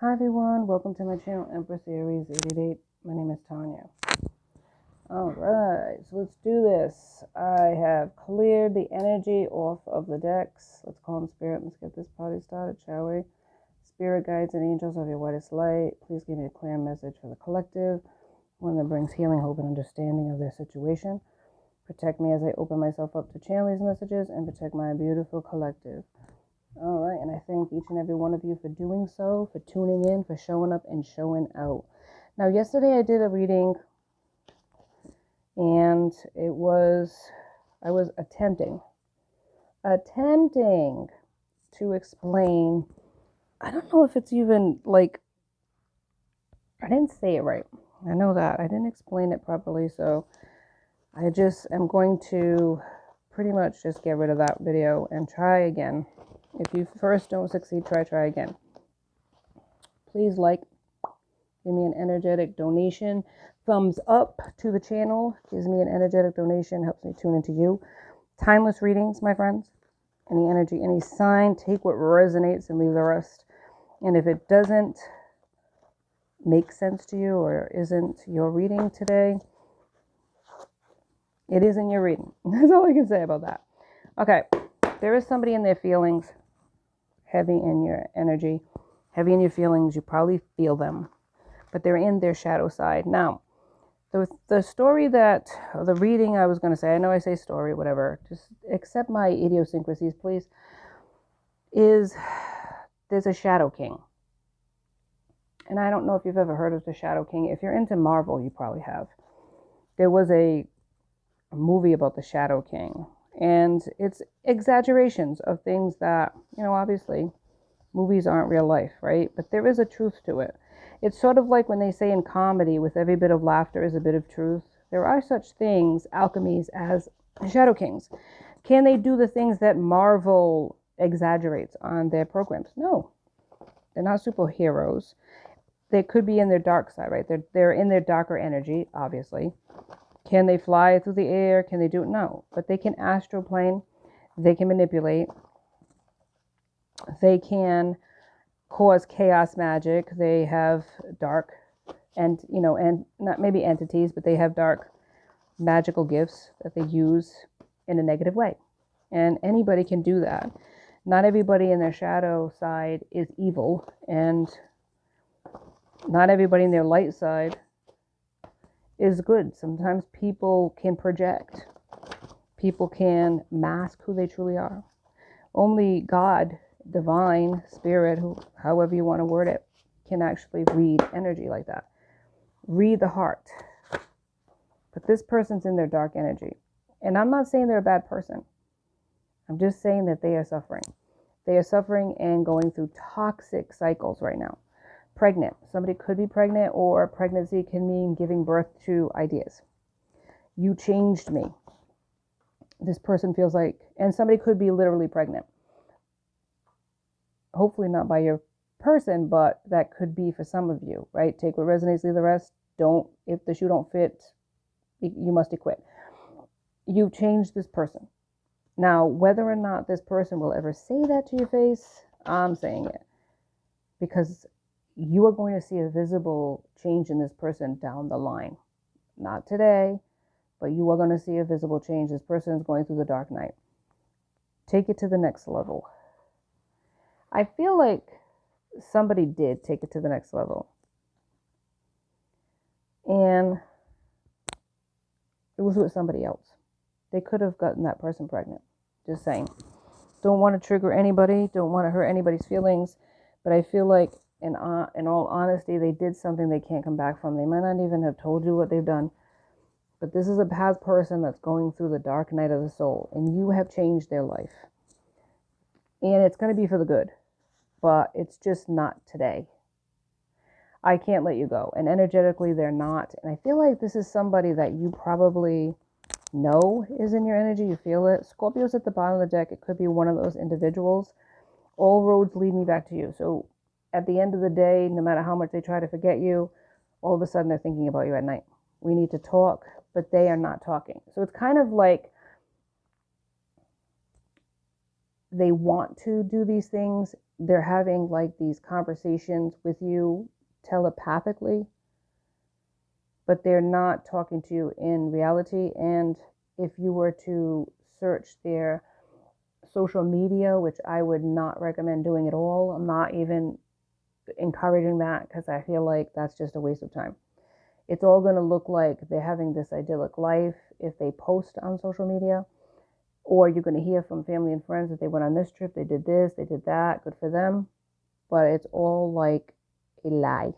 Hi everyone, welcome to my channel, Empress Aries 88. My name is Tanya. Alright, so let's do this. I have cleared the energy off of the decks. Let's call them spirit. Let's get this party started, shall we? Spirit guides and angels of your whitest light, please give me a clear message for the collective, one that brings healing, hope, and understanding of their situation. Protect me as I open myself up to channel these messages and protect my beautiful collective. All right, and I thank each and every one of you for doing so, for tuning in, for showing up and showing out. Now, yesterday I did a reading, and I was attempting to explain. I don't know if it's even like, I didn't say it right. I know that I didn't explain it properly, so I just am going to pretty much just get rid of that video and try again. If you first don't succeed, try again. Please give me an energetic donation. Thumbs up to the channel gives me an energetic donation, helps me tune into you. Timeless readings, my friends. Any energy, any sign, take what resonates and leave the rest. And if it doesn't make sense to you or isn't your reading today, it isn't your reading. That's all I can say about that. Okay, there is somebody in their feelings, heavy in your energy, heavy in your feelings. You probably feel them, but they're in their shadow side. Now, the story the reading I was going to say, I know I say story, whatever, just accept my idiosyncrasies, please, is there's a Shadow King. And I don't know if you've ever heard of the Shadow King. If you're into Marvel, you probably have. There was a movie about the Shadow King, and it's exaggerations of things that, obviously movies aren't real life, right? But there is a truth to it. It's sort of like when they say in comedy, with every bit of laughter is a bit of truth. There are such things, alchemies, as Shadow Kings. Can they do the things that Marvel exaggerates on their programs? No. They're not superheroes. They could be in their dark side, right? They're in their darker energy, obviously. Can they fly through the air? Can they do it? No. But they can astroplane. They can manipulate. They can cause chaos magic. They have dark and not maybe entities, but they have dark magical gifts that they use in a negative way. And anybody can do that. Not everybody in their shadow side is evil, and not everybody in their light side is good. Sometimes people can project. People can mask who they truly are. Only God, divine, spirit, however you want to word it, can actually read energy like that. Read the heart. But this person's in their dark energy. And I'm not saying they're a bad person. I'm just saying that they are suffering. They are suffering and going through toxic cycles right now. Pregnant. Somebody could be pregnant, or pregnancy can mean giving birth to ideas. You changed me. This person feels like, and somebody could be literally pregnant. Hopefully not by your person, but that could be for some of you, right? Take what resonates, leave the rest. If the shoe don't fit, you must quit. You've changed this person. Now, whether or not this person will ever say that to your face, I'm saying it. Because you are going to see a visible change in this person down the line. Not today, but you are going to see a visible change. This person is going through the dark night. Take it to the next level. I feel like somebody did take it to the next level. And it was with somebody else. They could have gotten that person pregnant. Just saying. Don't want to trigger anybody. Don't want to hurt anybody's feelings. But I feel like, in all honesty, they did something they can't come back from. They might not even have told you what they've done. But this is a past person that's going through the dark night of the soul. And you have changed their life. And it's going to be for the good. But it's just not today. I can't let you go. And energetically, they're not. And I feel like this is somebody that you probably know is in your energy. You feel it. Scorpio's at the bottom of the deck. It could be one of those individuals. All roads lead me back to you. So at the end of the day, no matter how much they try to forget you, all of a sudden they're thinking about you at night. We need to talk, but they are not talking. So it's kind of like they want to do these things. They're having like these conversations with you telepathically, but they're not talking to you in reality. And if you were to search their social media, which I would not recommend doing at all, I'm not even encouraging that because I feel like that's just a waste of time. It's all going to look like they're having this idyllic life if they post on social media, or you're going to hear from family and friends that they went on this trip, they did this, they did that, good for them. But it's all like a lie.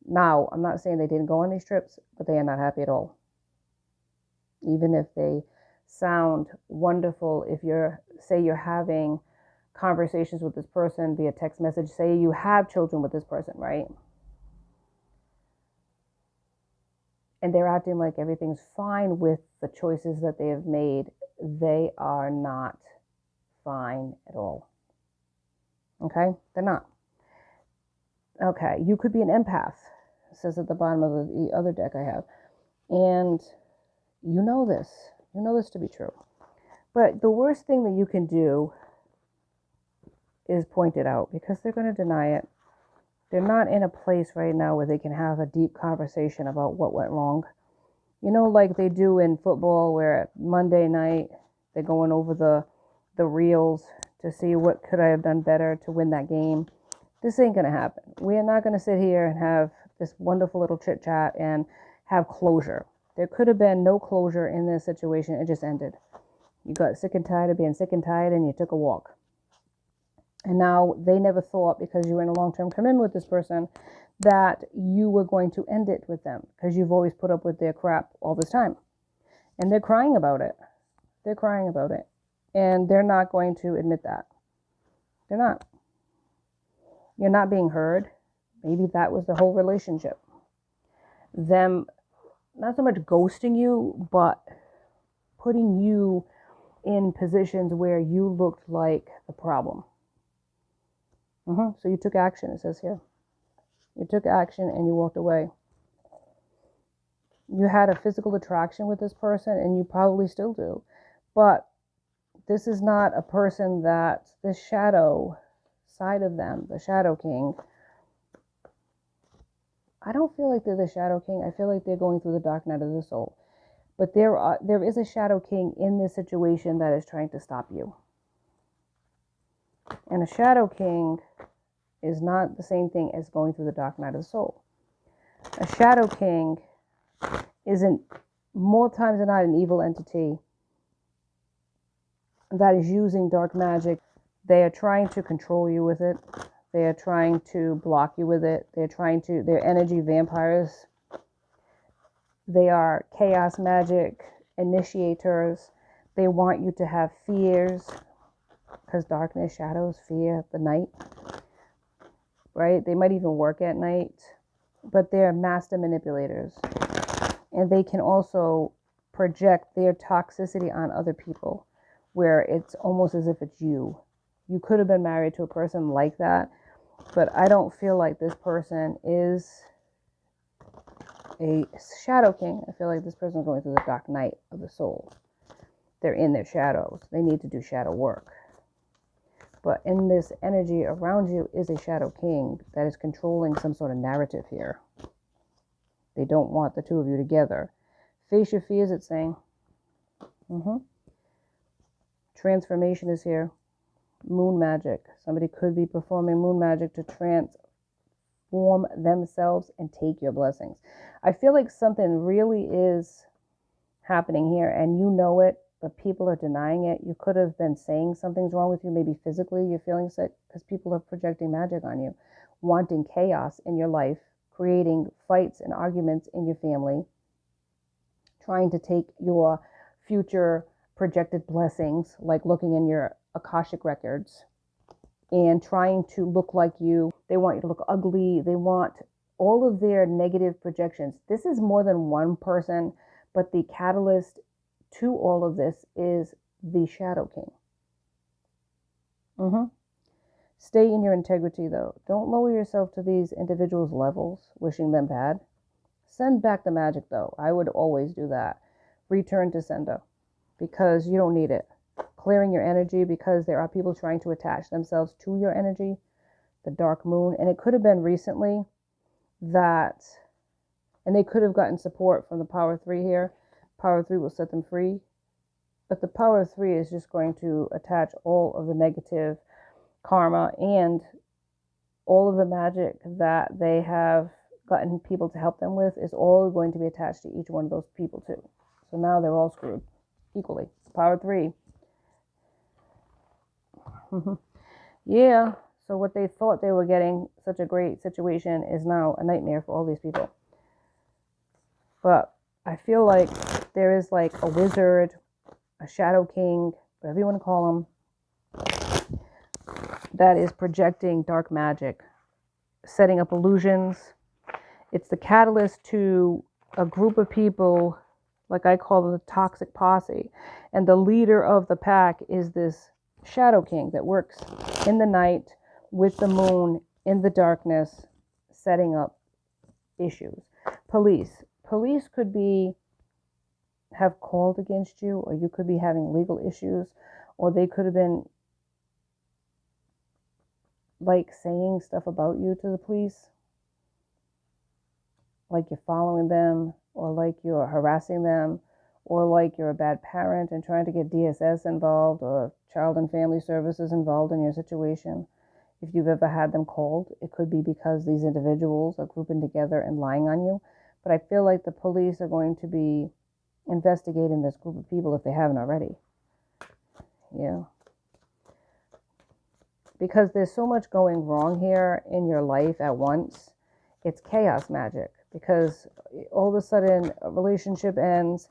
Now, I'm not saying they didn't go on these trips, but they are not happy at all. Even if they sound wonderful, if you're having conversations with this person via text message, say you have children with this person, right? And they're acting like everything's fine with the choices that they have made. They are not fine at all. Okay? They're not. Okay, you could be an empath, it says at the bottom of the other deck I have. And you know this. You know this to be true. But the worst thing that you can do is point it out, because they're going to deny it. They're not in a place right now where they can have a deep conversation about what went wrong. You know, like they do in football, where Monday night they're going over the reels to see what could I have done better to win that game. This ain't going to happen. We are not going to sit here and have this wonderful little chit chat and have closure. There could have been no closure in this situation. It just ended. You got sick and tired of being sick and tired, and you took a walk. And now they never thought, because you were in a long-term commitment with this person, that you were going to end it with them, because you've always put up with their crap all this time. And they're crying about it. They're crying about it. And they're not going to admit that. They're not. You're not being heard. Maybe that was the whole relationship. Them not so much ghosting you, but putting you in positions where you looked like the problem. So you took action, it says here. You took action and you walked away. You had a physical attraction with this person, and you probably still do. But this is not a person that, the shadow side of them, the shadow king, I don't feel like they're the shadow king. I feel like they're going through the dark night of the soul. But there is a shadow king in this situation that is trying to stop you. And a shadow king is not the same thing as going through the dark night of the soul. A shadow king isn't, more times than not, an evil entity that is using dark magic. They are trying to control you with it. They are trying to block you with it. They're energy vampires. They are chaos magic initiators. They want you to have fears, because darkness, shadows, fear, the night, right? They might even work at night, but they're master manipulators. And they can also project their toxicity on other people, where it's almost as if it's you. You could have been married to a person like that, but I don't feel like this person is a shadow king. I feel like this person is going through the dark night of the soul. They're in their shadows. They need to do shadow work. But in this energy around you is a shadow king that is controlling some sort of narrative here. They don't want the two of you together. Face your fears, it's saying. Transformation is here. Moon magic. Somebody could be performing moon magic to transform themselves and take your blessings. I feel like something really is happening here, and you know it, but people are denying it. You could have been saying something's wrong with you. Maybe physically you're feeling sick, because people are projecting magic on you, wanting chaos in your life, creating fights and arguments in your family, trying to take your future projected blessings, like looking in your Akashic records and trying to look like you. They want you to look ugly. They want all of their negative projections. This is more than one person, but the catalyst to all of this is the Shadow King. Stay in your integrity, though. Don't lower yourself to these individuals' levels, wishing them bad. Send back the magic, though. I would always do that. Return to sender, because you don't need it. clearing your energy because there are people trying to attach themselves to your energy, the dark moon. And it could have been recently that, and they could have gotten support from the power 3 here. Power 3 will set them free. But the power 3 is just going to attach all of the negative karma and all of the magic that they have gotten people to help them with is all going to be attached to each one of those people too. So now they're all screwed equally. Power 3. Yeah. So what they thought they were getting, such a great situation, is now a nightmare for all these people. But I feel like there is like a wizard, a shadow king, whatever you want to call them, that is projecting dark magic, setting up illusions. It's the catalyst to a group of people, like I call them the toxic posse. And the leader of the pack is this shadow king that works in the night with the moon in the darkness, setting up issues. Police could have called against you, or you could be having legal issues, or they could have been like saying stuff about you to the police, like you're following them, or like you're harassing them, or like you're a bad parent and trying to get DSS involved or Child and Family Services involved in your situation. If you've ever had them called, it could be because these individuals are grouping together and lying on you. But I feel like the police are going to be investigating this group of people if they haven't already. Yeah. Because there's so much going wrong here in your life at once. It's chaos magic. Because all of a sudden a relationship ends.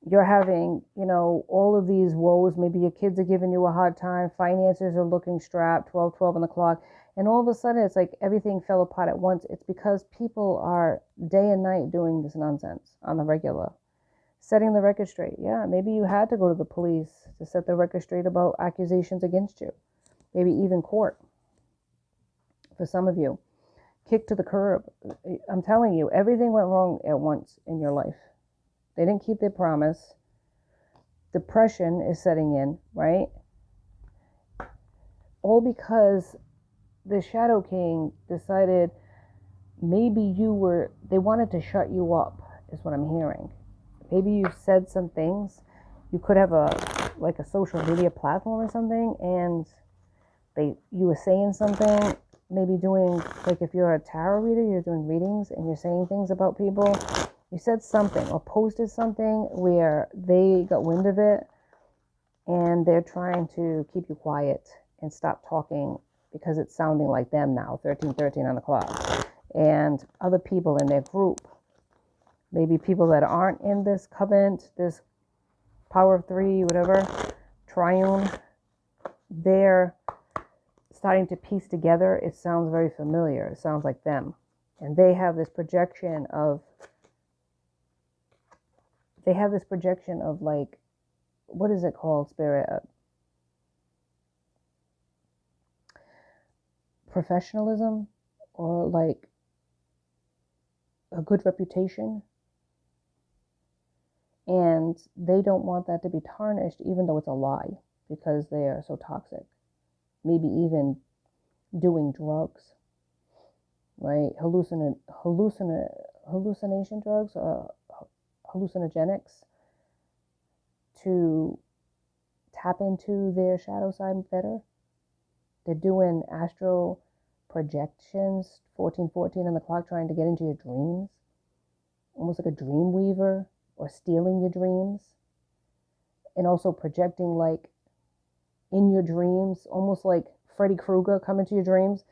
You're having, all of these woes. Maybe your kids are giving you a hard time. Finances are looking strapped, 12 on the clock. And all of a sudden, it's like everything fell apart at once. It's because people are day and night doing this nonsense on the regular. Setting the record straight. Yeah, maybe you had to go to the police to set the record straight about accusations against you. Maybe even court. For some of you. Kicked to the curb. I'm telling you, everything went wrong at once in your life. They didn't keep their promise. Depression is setting in, right? All because the Shadow King decided maybe they wanted to shut you up, is what I'm hearing. Maybe you said some things. You could have a social media platform or something, and you were saying something, maybe doing, like if you're a tarot reader, you're doing readings and you're saying things about people. You said something or posted something where they got wind of it and they're trying to keep you quiet and stop talking because it's sounding like them now, 13 on the clock. And other people in their group, maybe people that aren't in this covenant, this power of 3, whatever, triune, they're starting to piece together. It sounds very familiar. It sounds like them. And they have this projection of like, what is it called, Spirit? Professionalism, or like a good reputation. And they don't want that to be tarnished, even though it's a lie, because they are so toxic. Maybe even doing drugs, right? Hallucination drugs, hallucinogenics, to tap into their shadow side better. They're doing astral projections, 14 on the clock, trying to get into your dreams, almost like a dream weaver, or stealing your dreams, and also projecting like in your dreams, almost like Freddy Krueger come into your dreams,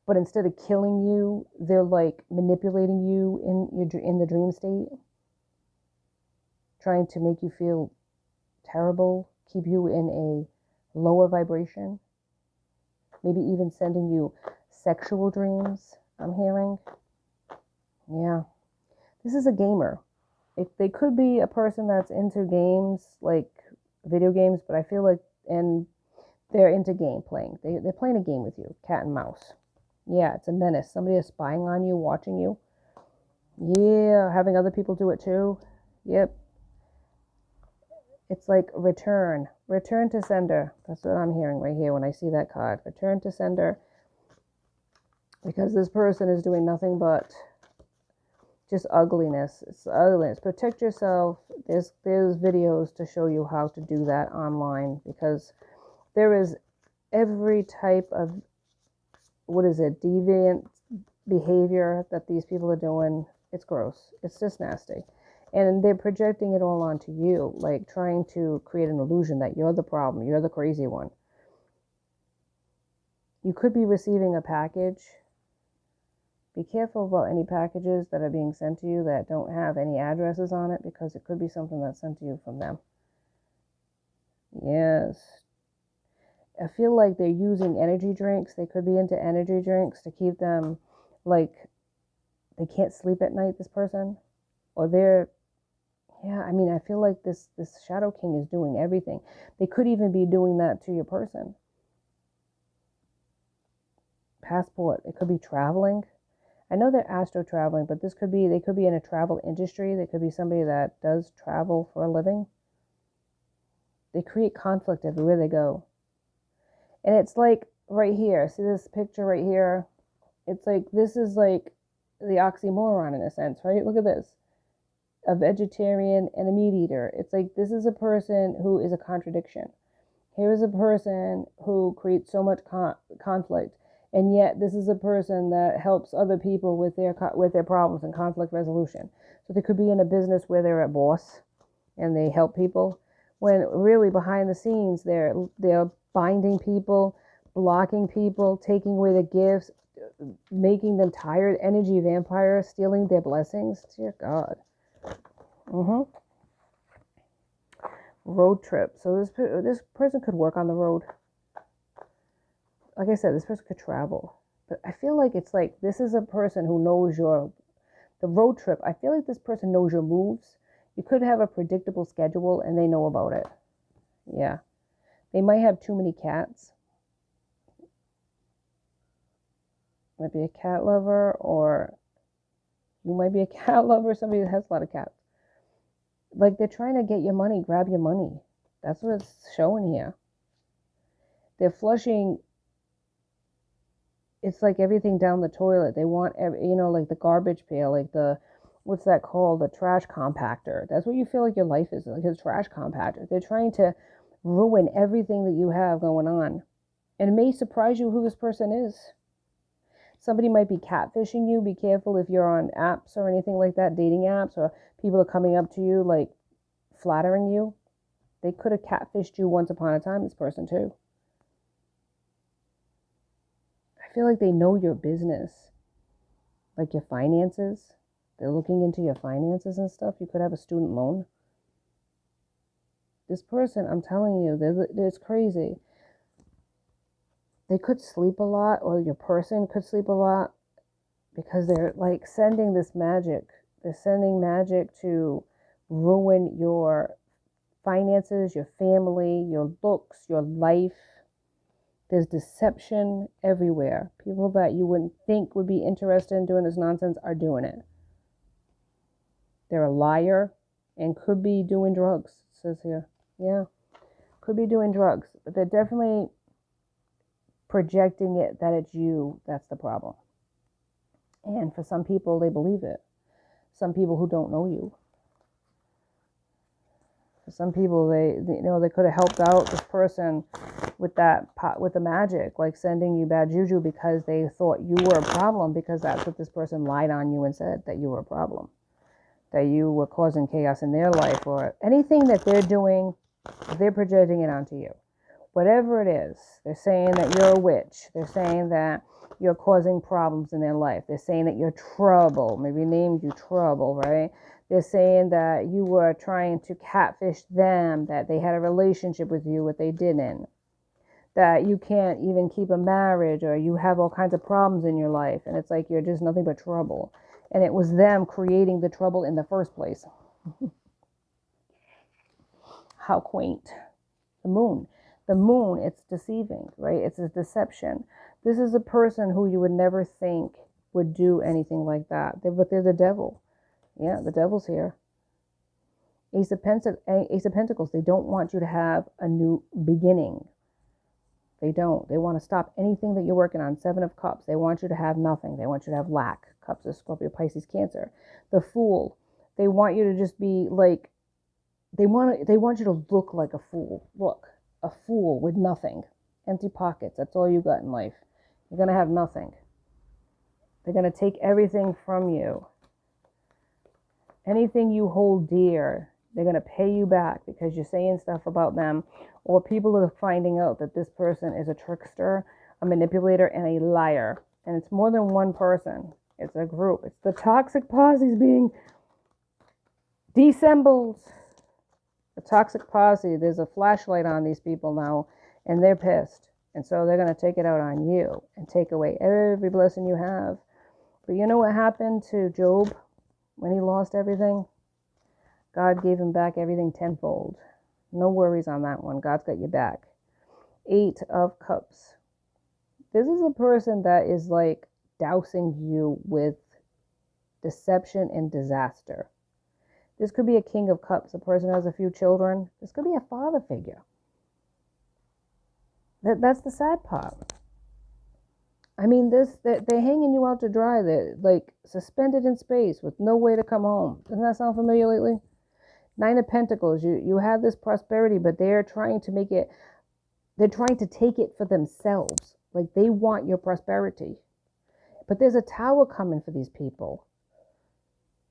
but instead of killing you, they're like manipulating you in the dream state, trying to make you feel terrible, keep you in a lower vibration, maybe even sending you sexual dreams, I'm hearing. Yeah. This is a gamer. They could be a person that's into games, like video games, but I feel like, and they're into game playing. They're playing a game with you, cat and mouse. Yeah, it's a menace. Somebody is spying on you, watching you. Yeah, having other people do it too. Yep. It's like return. Return to sender. That's what I'm hearing right here when I see that card. Return to sender. Because this person is doing nothing but just ugliness. It's ugliness. Protect yourself. There's videos to show you how to do that online, because there is every type of, what is it, deviant behavior that these people are doing. It's gross. It's just nasty. And they're projecting it all onto you, like trying to create an illusion that you're the problem, you're the crazy one. You could be receiving a package. Be careful about any packages that are being sent to you that don't have any addresses on it, because it could be something that's sent to you from them. Yes. I feel like they're using energy drinks. They could be into energy drinks to keep them, like, they can't sleep at night, this person. Or they're, yeah, I mean, I feel like this Shadow King is doing everything. They could even be doing that to your person. Passport. It could be traveling. I know they're astro traveling, but this could be, they could be in a travel industry. They could be somebody that does travel for a living. They create conflict everywhere they go. And it's like right here. See this picture right here? It's like, this is like the oxymoron in a sense, right? Look at this. A vegetarian and a meat eater. It's like, this is a person who is a contradiction. Here is a person who creates so much conflict. And yet this is a person that helps other people with their problems and conflict resolution. So they could be in a business where they're a boss and they help people, when really behind the scenes they're binding people, blocking people, taking away the gifts, making them tired, energy vampires, stealing their blessings. Dear God. Road trip. So this person could work on the road. Like I said, this person could travel. But I feel like it's like, this is a person who knows the road trip. I feel like this person knows your moves. You could have a predictable schedule and they know about it. Yeah. They might have too many cats. Might be a cat lover, or you might be a cat lover, somebody that has a lot of cats. Like, they're trying to get your money, grab your money. That's what it's showing here. They're flushing, it's like everything down the toilet. They want, like the garbage pail, like the, what's that called? The trash compactor. That's what you feel like your life is, like a trash compactor. They're trying to ruin everything that you have going on. And it may surprise you who this person is. Somebody might be catfishing you. Be careful if you're on apps or anything like that, dating apps, or people are coming up to you, like flattering you. They could have catfished you once upon a time, this person too. I feel like they know your business, like your finances. They're looking into your finances and stuff. You could have a student loan. This person, I'm telling you, it's crazy. They could sleep a lot, or your person could sleep a lot, because they're like sending this magic. They're sending magic to ruin your finances, your family, your looks, your life. There's deception everywhere. People that you wouldn't think would be interested in doing this nonsense are doing it. They're a liar and could be doing drugs, it says here. Yeah, could be doing drugs. But they're definitely projecting it that it's you that's the problem. And for some people, they believe it. Some people who don't know you. For some people, they could have helped out this person with with the magic, like sending you bad juju because they thought you were a problem, because that's what this person lied on you and said, that you were a problem, that you were causing chaos in their life, or anything that they're doing, they're projecting it onto you. Whatever it is, they're saying that you're a witch. They're saying that you're causing problems in their life. They're saying that you're trouble. Maybe named you trouble, right? They're saying that you were trying to catfish them, that they had a relationship with you, what they didn't. That you can't even keep a marriage, or you have all kinds of problems in your life. And it's like you're just nothing but trouble. And it was them creating the trouble in the first place. How quaint. The moon. The moon, it's deceiving, right? It's a deception. This is a person who you would never think would do anything like that. But they're the devil. Yeah, the devil's here. Ace of Pentacles, they don't want you to have a new beginning. They don't. They want to stop anything that you're working on. Seven of Cups, they want you to have nothing. They want you to have lack. Cups of Scorpio, Pisces, Cancer. The Fool, they want you to just be like, they want you to look like a fool. Look, a fool with nothing. Empty pockets. That's all you got in life. You're going to have nothing. They're going to take everything from you. Anything you hold dear, they're going to pay you back because you're saying stuff about them, or people are finding out that this person is a trickster, a manipulator, and a liar. And it's more than one person. It's a group. It's the toxic posse's being dissembled. The toxic posse, there's a flashlight on these people now, and they're pissed. And so they're going to take it out on you and take away every blessing you have. But you know what happened to Job when he lost everything? God gave him back everything tenfold. No worries on that one. God's got your back. 8 of Cups. This is a person that is like dousing you with deception and disaster. This could be a King of Cups. A person who has a few children. This could be a father figure. That's the sad part. I mean, they're hanging you out to dry. They're like suspended in space with no way to come home. Doesn't that sound familiar lately? 9 of Pentacles. You have this prosperity, but they're trying to make it. They're trying to take it for themselves. Like they want your prosperity. But there's a tower coming for these people.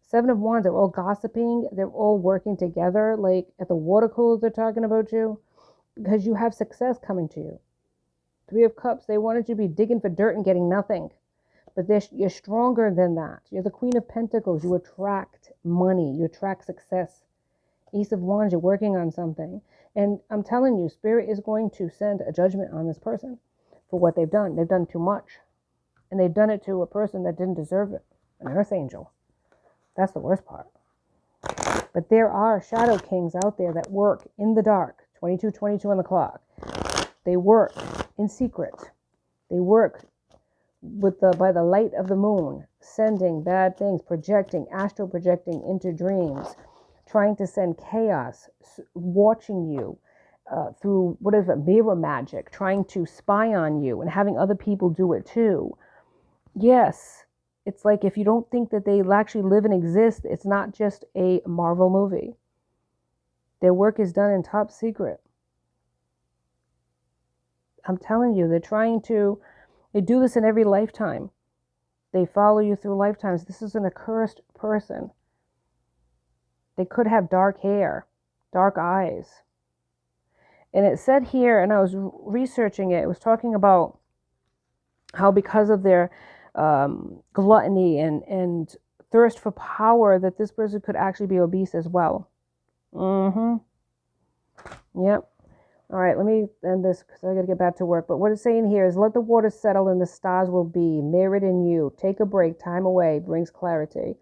7 of Wands, they're all gossiping. They're all working together. Like at the water cooler, they're talking about you because you have success coming to you. 3 of Cups, they wanted you to be digging for dirt and getting nothing. But you're stronger than that. You're the Queen of Pentacles. You attract money. You attract success. Ace of Wands, you're working on something. And I'm telling you, Spirit is going to send a judgment on this person for what they've done. They've done too much. And they've done it to a person that didn't deserve it. An Earth Angel. That's the worst part. But there are shadow kings out there that work in the dark. 22:22 on the clock. They work in secret. They work by the light of the moon, sending bad things, projecting, astral projecting into dreams, trying to send chaos, watching you through, mirror magic, trying to spy on you and having other people do it too. Yes, it's like if you don't think that they actually live and exist, it's not just a Marvel movie. Their work is done in top secret. I'm telling you, they do this in every lifetime. They follow you through lifetimes. This is an accursed person. They could have dark hair, dark eyes. And it said here, and I was researching it, it was talking about how because of their gluttony and thirst for power, that this person could actually be obese as well. Yep. All right, let me end this because I got to get back to work. But what it's saying here is let the waters settle and the stars will be mirrored in you. Take a break. Time away brings clarity.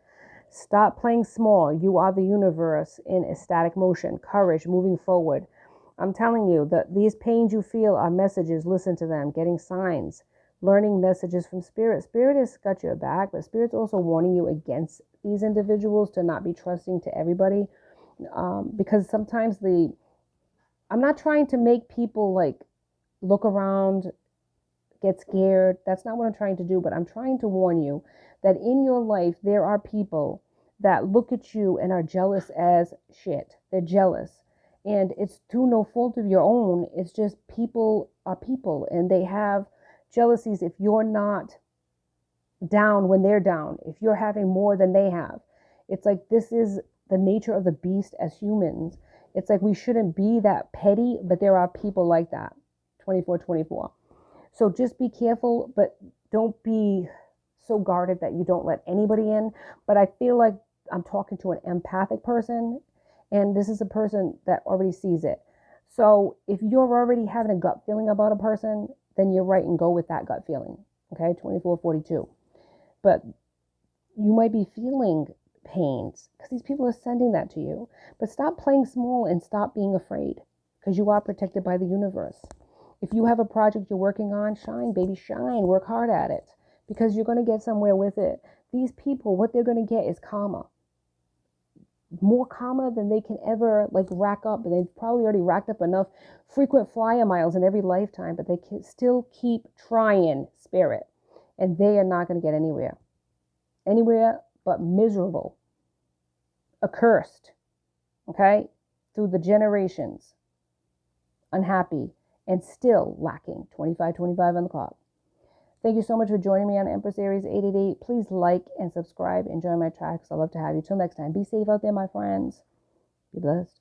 Stop playing small. You are the universe in ecstatic motion. Courage, moving forward. I'm telling you that these pains you feel are messages. Listen to them. Getting signs. Learning messages from Spirit. Spirit has got your back, but Spirit's also warning you against these individuals to not be trusting to everybody. Because sometimes I'm not trying to make people like look around, get scared. That's not what I'm trying to do, but I'm trying to warn you that in your life, there are people that look at you and are jealous as shit. They're jealous. And it's through no fault of your own. It's just people are people and they have jealousies if you're not down when they're down, if you're having more than they have. It's like this is the nature of the beast as humans. It's like we shouldn't be that petty, but there are people like that. 24/24. So just be careful, but don't be so guarded that you don't let anybody in. But I feel like I'm talking to an empathic person, and this is a person that already sees it. So if you're already having a gut feeling about a person, then you're right and go with that gut feeling. Okay, 24/42. But you might be feeling pains because these people are sending that to you. But stop playing small and stop being afraid because you are protected by the universe. If you have a project you're working on, shine, baby, shine. Work hard at it because you're going to get somewhere with it. These people, what they're going to get is karma. more karma than they can ever like rack up. And they've probably already racked up enough frequent flyer miles in every lifetime, but they can still keep trying, spirit. And they are not going to get anywhere but miserable, accursed, okay, through the generations, unhappy, and still lacking. 25 on the clock. Thank you so much for joining me on Empress Aries 888. Please like and subscribe and join my tracks. I'd love to have you. Till next time, be safe out there, my friends. Be blessed.